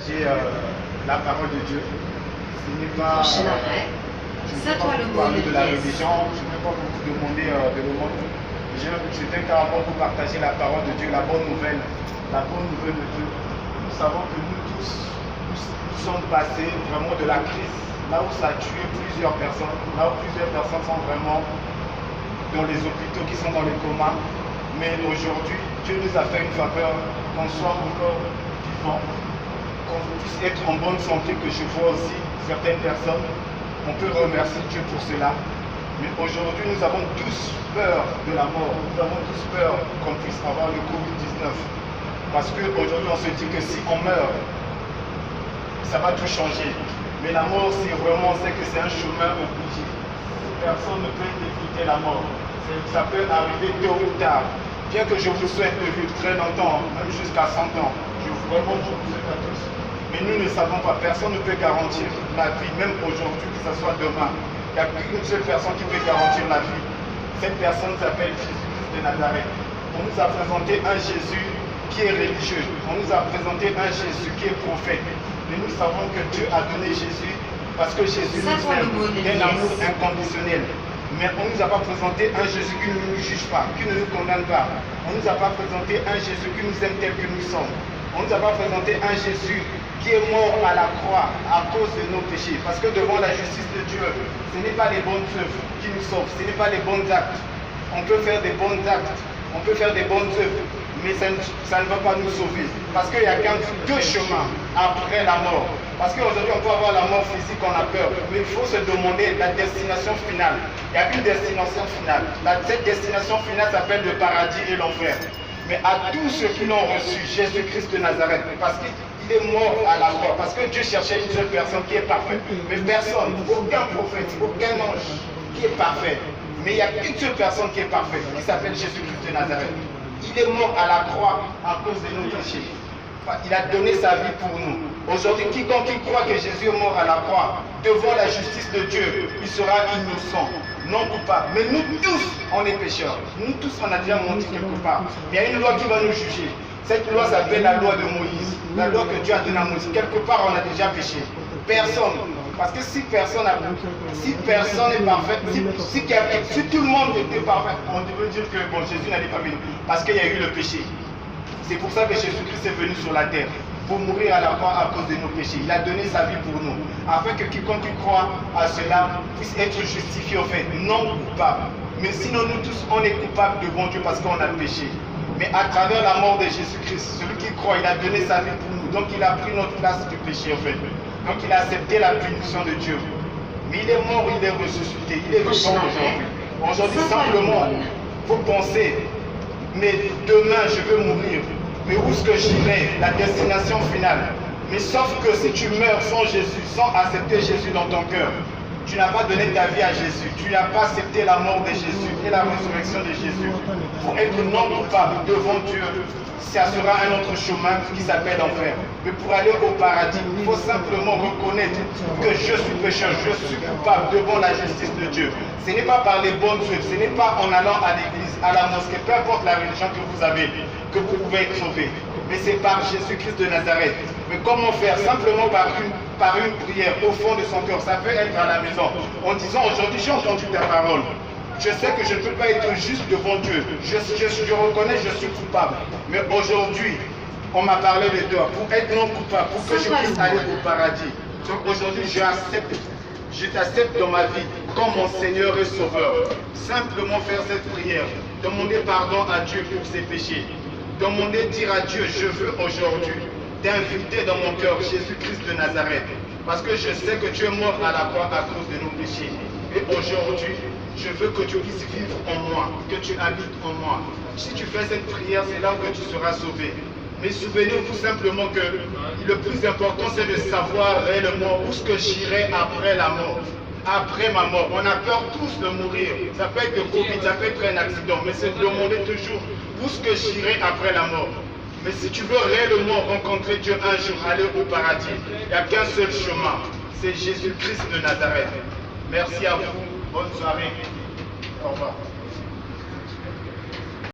partager la parole de Dieu. Ce n'est pas, je ne vais pas vous parler de la religion, je ne vais pas vous demander de le monde. Je tiens carrément pour partager la parole de Dieu, la bonne nouvelle de Dieu. Nous savons que nous tous, nous sommes passés vraiment de la crise, là où ça a tué plusieurs personnes, là où plusieurs personnes sont vraiment dans les hôpitaux, qui sont dans les comas. Mais aujourd'hui, Dieu nous a fait une faveur, qu'on soit encore vivant, qu'on puisse être en bonne santé, que je vois aussi certaines personnes. On peut remercier Dieu pour cela. Mais aujourd'hui, nous avons tous peur de la mort. Nous avons tous peur qu'on puisse avoir le Covid-19. Parce qu'aujourd'hui, on se dit que si on meurt, ça va tout changer. Mais la mort, c'est vraiment, c'est que c'est un chemin obligé. Personne ne peut éviter la mort. Ça peut arriver tôt ou tard. Bien que je vous souhaite de vivre très longtemps, même jusqu'à 100 ans, je vous souhaite à tous. Mais nous ne savons pas, personne ne peut garantir la vie, même aujourd'hui, que ce soit demain. Il n'y a qu'une seule personne qui peut garantir la vie. Cette personne s'appelle Jésus-Christ de Nazareth. On nous a présenté un Jésus qui est religieux. On nous a présenté un Jésus qui est prophète. Mais nous savons que Dieu a donné Jésus parce que Jésus nous aime d'un amour inconditionnel. Mais on ne nous a pas présenté un Jésus qui ne nous juge pas, qui ne nous condamne pas. On ne nous a pas présenté un Jésus qui nous aime tel que nous sommes. On ne nous a pas présenté un Jésus qui est mort à la croix à cause de nos péchés. Parce que devant la justice de Dieu, ce n'est pas les bonnes œuvres qui nous sauvent, ce n'est pas les bons actes. On peut faire des bons actes, on peut faire des bonnes œuvres, mais ça ne va pas nous sauver. Parce qu'il y a deux chemins après la mort. Parce qu'aujourd'hui, on peut avoir la mort physique, on a peur. Mais il faut se demander la destination finale. Il y a une destination finale. Cette destination finale s'appelle le paradis et l'enfer. Mais à tous ceux qui l'ont reçu, Jésus-Christ de Nazareth, parce qu'il est mort à la croix, parce que Dieu cherchait une seule personne qui est parfaite. Mais personne, aucun prophète, aucun ange qui est parfait. Mais il n'y a qu'une seule personne qui est parfaite, qui s'appelle Jésus-Christ de Nazareth. Il est mort à la croix à cause de nos péchés. Il a donné sa vie pour nous. Aujourd'hui, quiconque croit que Jésus est mort à la croix, devant la justice de Dieu, il sera innocent, non coupable. Mais nous tous, on est pécheurs. Nous tous, on a déjà menti quelque part. Il y a une loi qui va nous juger. Cette loi s'appelle la loi de Moïse. La loi que Dieu a donnée à Moïse. Quelque part, on a déjà péché. Personne. Parce que si personne est parfait, si tout le monde était parfait, on devait dire que bon, Jésus n'allait pas venir. Parce qu'il y a eu le péché. C'est pour ça que Jésus-Christ est venu sur la terre, pour mourir à la croix à cause de nos péchés. Il a donné sa vie pour nous, afin que quiconque croit à cela puisse être justifié, en fait, non coupable. Mais sinon, nous tous, on est coupables devant Dieu parce qu'on a péché. Mais à travers la mort de Jésus-Christ, celui qui croit, il a donné sa vie pour nous. Donc il a pris notre place du péché, en fait. Donc il a accepté la punition de Dieu. Mais il est mort, il est ressuscité, il est vivant aujourd'hui. Aujourd'hui, simplement, vous pensez, mais demain je veux mourir. Mais où est-ce que j'irai? La destination finale. Mais sauf que si tu meurs sans Jésus, sans accepter Jésus dans ton cœur, tu n'as pas donné ta vie à Jésus. Tu n'as pas accepté la mort de Jésus et la résurrection de Jésus. Pour être non coupable devant Dieu, ça sera un autre chemin qui s'appelle l'enfer. Mais pour aller au paradis, il faut simplement reconnaître que je suis pécheur, je suis coupable devant la justice de Dieu. Ce n'est pas par les bonnes œuvres, ce n'est pas en allant à l'église, à la mosquée, peu importe la religion que vous avez, que vous pouvez être sauvé. Mais c'est par Jésus-Christ de Nazareth. Mais comment faire? Simplement par une prière au fond de son cœur. Ça peut être à la maison, en disant aujourd'hui j'ai entendu ta parole. Je sais que je ne peux pas être juste devant Dieu. Je reconnais que je suis coupable. Mais aujourd'hui, on m'a parlé de toi pour être non coupable, pour que je puisse aller au paradis. Donc aujourd'hui, je t'accepte dans ma vie comme mon Seigneur et Sauveur. Simplement faire cette prière, demander pardon à Dieu pour ses péchés. Demander, dire à Dieu, je veux aujourd'hui t'inviter dans mon cœur Jésus-Christ de Nazareth. Parce que je sais que tu es mort à la croix à cause de nos péchés. Et aujourd'hui, je veux que tu puisses vivre en moi, que tu habites en moi. Si tu fais cette prière, c'est là que tu seras sauvé. Mais souvenez-vous simplement que le plus important, c'est de savoir réellement où est-ce que j'irai après la mort. Après ma mort, on a peur tous de mourir. Ça peut être le Covid, ça peut être un accident, mais c'est de demander toujours où est-ce que j'irai après la mort. Mais si tu veux réellement rencontrer Dieu un jour, aller au paradis, il n'y a qu'un seul chemin, c'est Jésus-Christ de Nazareth. Merci à vous, bonne soirée, au revoir.